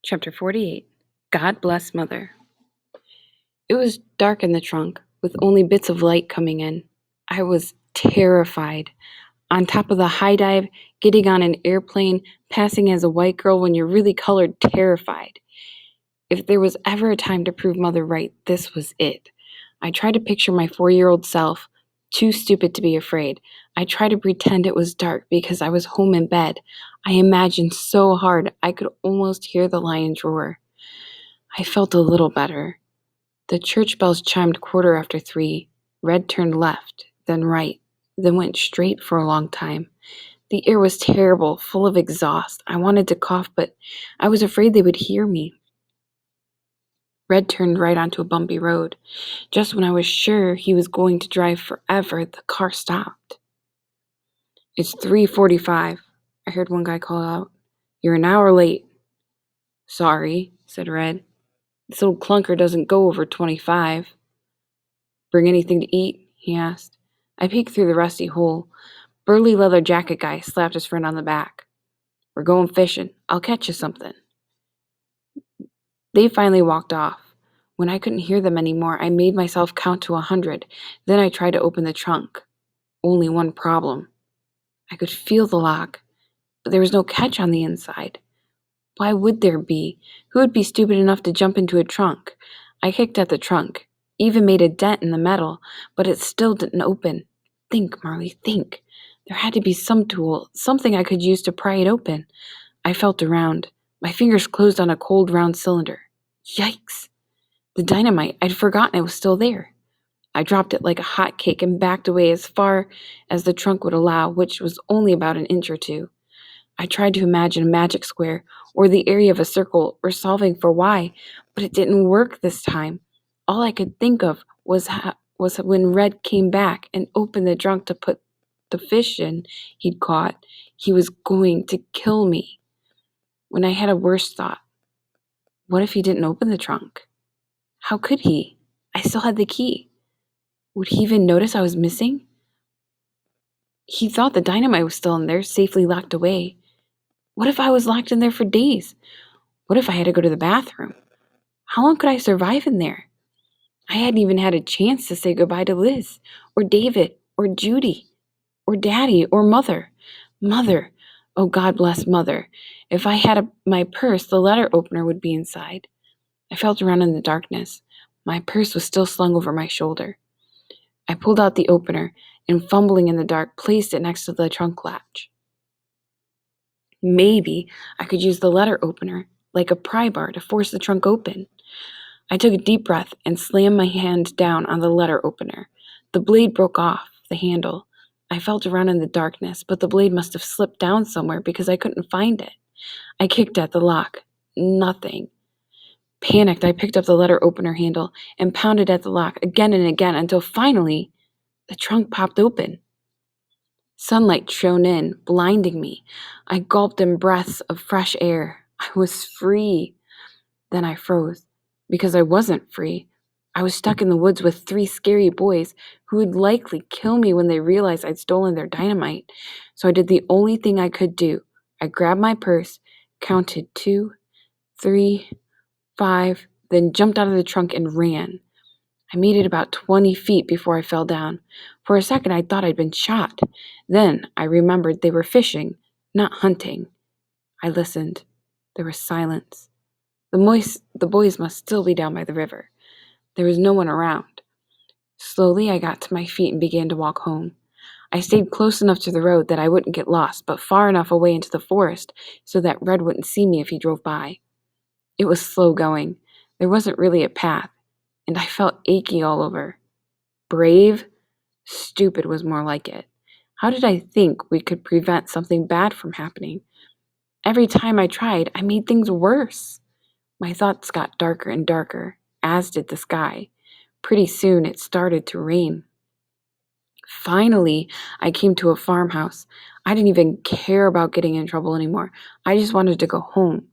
Chapter 48. God Bless Mother. It was dark in the trunk, with only bits of light coming in. I was terrified. On top of the high dive, getting on an airplane, passing as a white girl when you're really colored terrified. If there was ever a time to prove Mother right, this was it. I tried to picture my 4-year-old self, too stupid to be afraid. I tried to pretend it was dark because I was home in bed. I imagined so hard I could almost hear the lions roar. I felt a little better. The church bells chimed 3:15. Red turned left, then right, then went straight for a long time. The air was terrible, full of exhaust. I wanted to cough, but I was afraid they would hear me. Red turned right onto a bumpy road. Just when I was sure he was going to drive forever, the car stopped. "It's 3:45, I heard one guy call out. "You're an hour late." "Sorry," said Red. "This old clunker doesn't go over 25. "Bring anything to eat?" he asked. I peeked through the rusty hole. Burly leather jacket guy slapped his friend on the back. "We're going fishing. I'll catch you something." They finally walked off. When I couldn't hear them anymore, I made myself count to 100. Then I tried to open the trunk. Only one problem. I could feel the lock, but there was no catch on the inside. Why would there be? Who would be stupid enough to jump into a trunk? I kicked at the trunk, even made a dent in the metal, but it still didn't open. Think, Marley, think. There had to be some tool, something I could use to pry it open. I felt around. My fingers closed on a cold, round cylinder. Yikes! The dynamite, I'd forgotten it was still there. I dropped it like a hot cake and backed away as far as the trunk would allow, which was only about an inch or two. I tried to imagine a magic square, or the area of a circle, or solving for why, but it didn't work this time. All I could think of was when Red came back and opened the trunk to put the fish in he'd caught. He was going to kill me. When I had a worse thought. What if he didn't open the trunk? How could he? I still had the key. Would he even notice I was missing? He thought the dynamite was still in there, safely locked away. What if I was locked in there for days? What if I had to go to the bathroom? How long could I survive in there? I hadn't even had a chance to say goodbye to Liz, or David, or Judy, or Daddy, or Mother. Mother! Oh, God bless Mother. If I had my purse, the letter opener would be inside. I felt around in the darkness. My purse was still slung over my shoulder. I pulled out the opener and, fumbling in the dark, placed it next to the trunk latch. Maybe I could use the letter opener, like a pry bar, to force the trunk open. I took a deep breath and slammed my hand down on the letter opener. The blade broke off the handle. I felt around in the darkness, but the blade must have slipped down somewhere because I couldn't find it. I kicked at the lock. Nothing. Panicked, I picked up the letter opener handle and pounded at the lock again and again until finally the trunk popped open. Sunlight shone in, blinding me. I gulped in breaths of fresh air. I was free. Then I froze, because I wasn't free. I was stuck in the woods with 3 scary boys who would likely kill me when they realized I'd stolen their dynamite. So I did the only thing I could do. I grabbed my purse, counted 2, 3, 5, then jumped out of the trunk and ran. I made it about 20 feet before I fell down. For a second, I thought I'd been shot. Then I remembered they were fishing, not hunting. I listened. There was silence. The boys must still be down by the river. There was no one around. Slowly, I got to my feet and began to walk home. I stayed close enough to the road that I wouldn't get lost, but far enough away into the forest so that Red wouldn't see me if he drove by. It was slow going. There wasn't really a path, and I felt achy all over. Brave? Stupid was more like it. How did I think we could prevent something bad from happening? Every time I tried, I made things worse. My thoughts got darker and darker, as did the sky. Pretty soon it started to rain. Finally, I came to a farmhouse. I didn't even care about getting in trouble anymore. I just wanted to go home.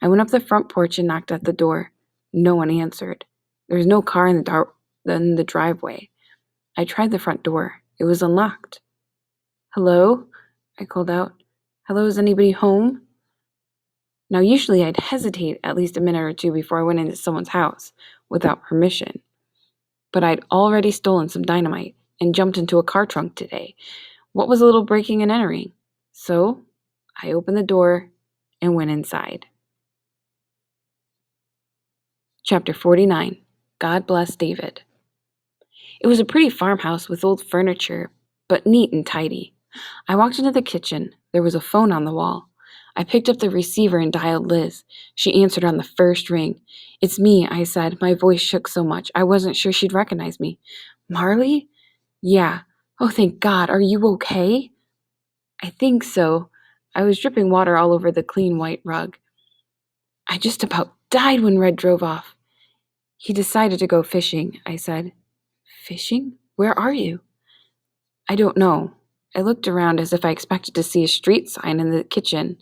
I went up the front porch and knocked at the door. No one answered. There was no car in the driveway. I tried the front door. It was unlocked. "Hello?" I called out. "Hello, is anybody home?" Now, usually I'd hesitate at least a minute or two before I went into someone's house without permission, but I'd already stolen some dynamite and jumped into a car trunk today. What was a little breaking and entering? So I opened the door and went inside. Chapter 49. God Bless David. It was a pretty farmhouse with old furniture, but neat and tidy. I walked into the kitchen. There was a phone on the wall. I picked up the receiver and dialed Liz. She answered on the first ring. "It's me," I said. My voice shook so much I wasn't sure she'd recognize me. "Marley?" "Yeah." "Oh, thank God. Are you okay?" "I think so." I was dripping water all over the clean white rug. "I just about died when Red drove off." "He decided to go fishing," I said. "Fishing? Where are you?" "I don't know." I looked around as if I expected to see a street sign in the kitchen.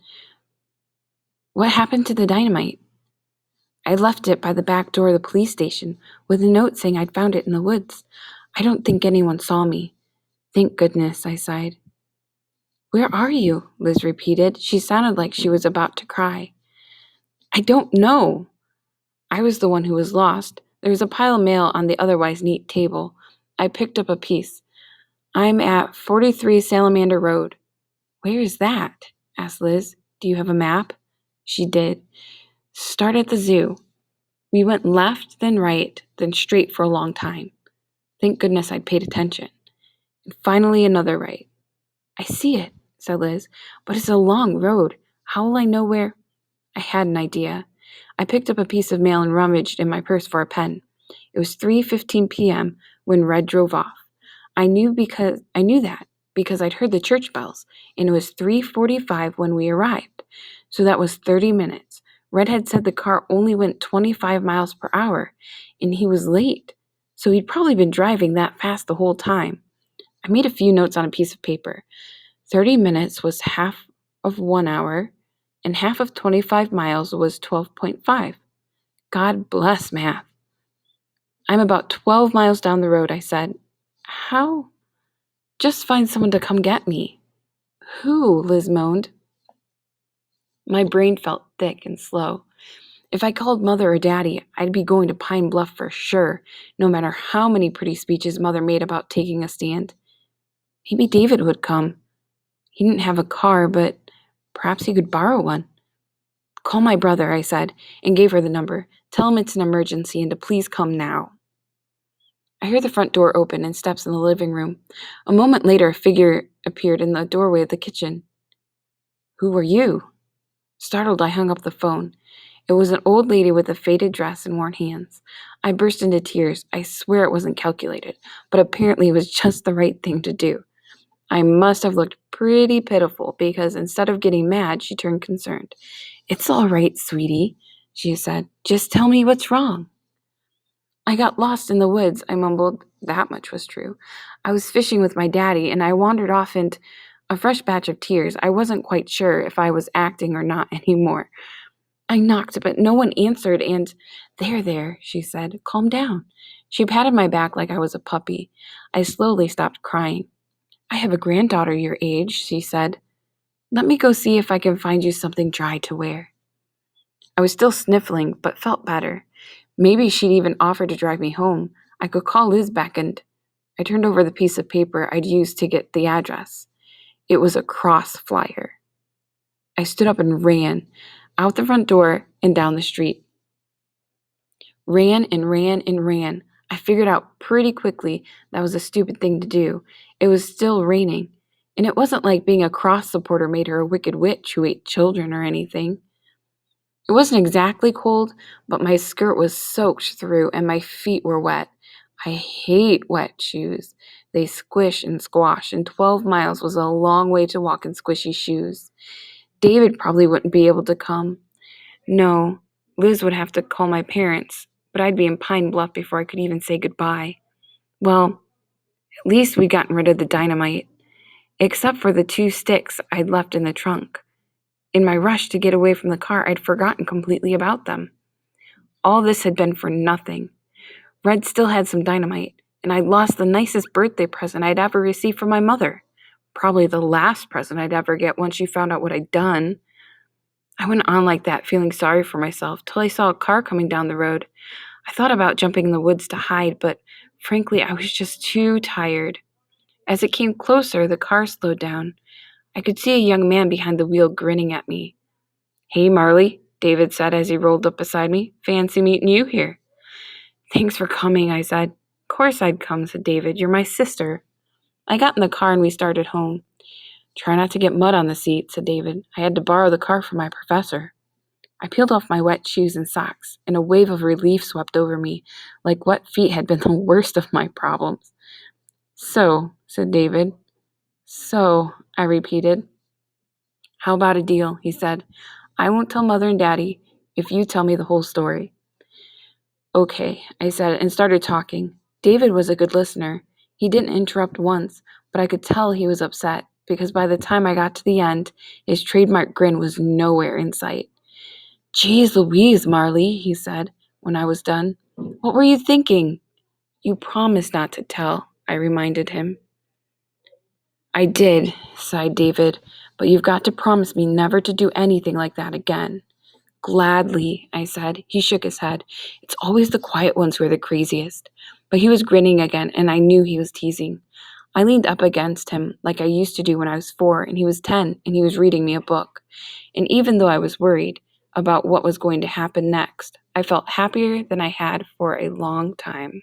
"What happened to the dynamite?" "I left it by the back door of the police station with a note saying I'd found it in the woods. I don't think anyone saw me." "Thank goodness," I sighed. "Where are you?" Liz repeated. She sounded like she was about to cry. "I don't know." I was the one who was lost. There was a pile of mail on the otherwise neat table. I picked up a piece. "I'm at 43 Salamander Road." "Where is that?" asked Liz. "Do you have a map?" She did. "Start at the zoo." We went left, then right, then straight for a long time. Thank goodness I'd paid attention. And finally another right. "I see it," said Liz, "but it's a long road. How will I know where?" I had an idea. I picked up a piece of mail and rummaged in my purse for a pen. It was 3:15 p.m. when Red drove off. I knew that because I'd heard the church bells, and it was 3:45 when we arrived. So that was 30 minutes. Red had said the car only went 25 miles per hour, and he was late. So he'd probably been driving that fast the whole time. I made a few notes on a piece of paper. 30 minutes was half of 1 hour, and half of 25 miles was 12.5. God bless math. "I'm about 12 miles down the road," I said. "How?" "Just find someone to come get me." "Who?" Liz moaned. My brain felt thick and slow. If I called Mother or Daddy, I'd be going to Pine Bluff for sure, no matter how many pretty speeches Mother made about taking a stand. Maybe David would come. He didn't have a car, but perhaps he could borrow one. "Call my brother," I said, and gave her the number. "Tell him it's an emergency and to please come now." I heard the front door open and steps in the living room. A moment later, a figure appeared in the doorway of the kitchen. "Who are you?" Startled, I hung up the phone. It was an old lady with a faded dress and worn hands. I burst into tears. I swear it wasn't calculated, but apparently it was just the right thing to do. I must have looked pretty pitiful because instead of getting mad, she turned concerned. "It's all right, sweetie," she said. "Just tell me what's wrong." "I got lost in the woods," I mumbled. That much was true. "I was fishing with my daddy, and I wandered off into a fresh batch of tears. I wasn't quite sure if I was acting or not anymore. I knocked, but no one answered, and—" There, she said. "Calm down." She patted my back like I was a puppy. I slowly stopped crying. "I have a granddaughter your age," she said. "Let me go see if I can find you something dry to wear." I was still sniffling, but felt better. Maybe she'd even offer to drive me home. I could call Liz back, and I turned over the piece of paper I'd used to get the address. It was a cross flyer. I stood up and ran, out the front door and down the street. Ran and ran and ran. I figured out pretty quickly that was a stupid thing to do. It was still raining, and it wasn't like being a cross supporter made her a wicked witch who ate children or anything. It wasn't exactly cold, but my skirt was soaked through and my feet were wet. I hate wet shoes. They squish and squash, and 12 miles was a long way to walk in squishy shoes. David probably wouldn't be able to come. No, Liz would have to call my parents, but I'd be in Pine Bluff before I could even say goodbye. Well, at least we'd gotten rid of the dynamite, except for the 2 sticks I'd left in the trunk. In my rush to get away from the car, I'd forgotten completely about them. All this had been for nothing. Red still had some dynamite, and I'd lost the nicest birthday present I'd ever received from my mother. Probably the last present I'd ever get once she found out what I'd done. I went on like that, feeling sorry for myself, till I saw a car coming down the road. I thought about jumping in the woods to hide, but frankly, I was just too tired. As it came closer, the car slowed down. I could see a young man behind the wheel grinning at me. "Hey, Marley," David said as he rolled up beside me. "Fancy meeting you here." "Thanks for coming," I said. "Course I'd come," said David. "You're my sister." I got in the car and we started home. "Try not to get mud on the seat," said David. "I had to borrow the car from my professor." I peeled off my wet shoes and socks, and a wave of relief swept over me, like wet feet had been the worst of my problems. "So," said David. "So," I repeated. "How about a deal?" he said. "I won't tell Mother and Daddy if you tell me the whole story." "Okay," I said, and started talking. David was a good listener. He didn't interrupt once, but I could tell he was upset, because by the time I got to the end, his trademark grin was nowhere in sight. "Geez Louise, Marley," he said, when I was done. "What were you thinking?" "You promised not to tell," I reminded him. "I did," sighed David, "but you've got to promise me never to do anything like that again." "Gladly," I said. He shook his head. "It's always the quiet ones who are the craziest." But he was grinning again, and I knew he was teasing. I leaned up against him like I used to do when I was 4, and he was 10, and he was reading me a book. And even though I was worried about what was going to happen next, I felt happier than I had for a long time.